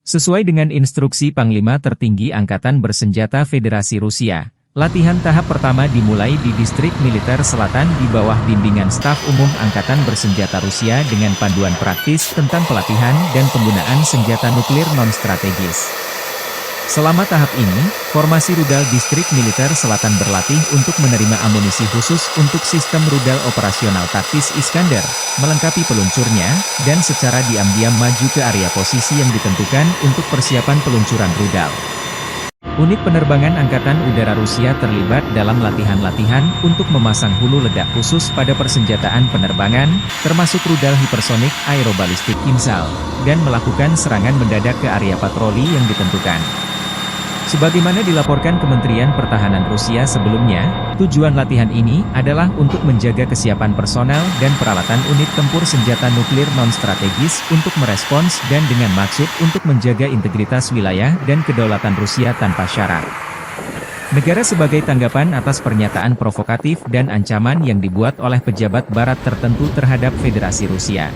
Sesuai dengan instruksi Panglima Tertinggi Angkatan Bersenjata Federasi Rusia, latihan tahap pertama dimulai di Distrik Militer Selatan di bawah bimbingan Staf Umum Angkatan Bersenjata Rusia dengan panduan praktis tentang pelatihan dan penggunaan senjata nuklir non-strategis. Selama tahap ini, formasi rudal Distrik Militer Selatan berlatih untuk menerima amunisi khusus untuk sistem rudal operasional taktis Iskander, melengkapi peluncurnya, dan secara diam-diam maju ke area posisi yang ditentukan untuk persiapan peluncuran rudal. Unit penerbangan Angkatan Udara Rusia terlibat dalam latihan-latihan untuk memasang hulu ledak khusus pada persenjataan penerbangan, termasuk rudal hipersonik aerobalistik Kinzhal, dan melakukan serangan mendadak ke area patroli yang ditentukan. Sebagaimana dilaporkan Kementerian Pertahanan Rusia sebelumnya, tujuan latihan ini adalah untuk menjaga kesiapan personel dan peralatan unit tempur senjata nuklir non-strategis untuk merespons dan dengan maksud untuk menjaga integritas wilayah dan kedaulatan Rusia tanpa syarat. Negara sebagai tanggapan atas pernyataan provokatif dan ancaman yang dibuat oleh pejabat barat tertentu terhadap Federasi Rusia.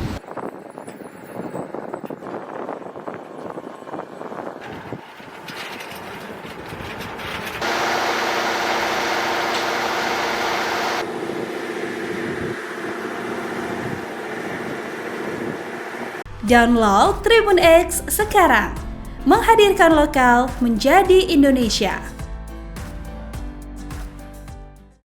Download Tribun X sekarang, menghadirkan lokal menjadi Indonesia.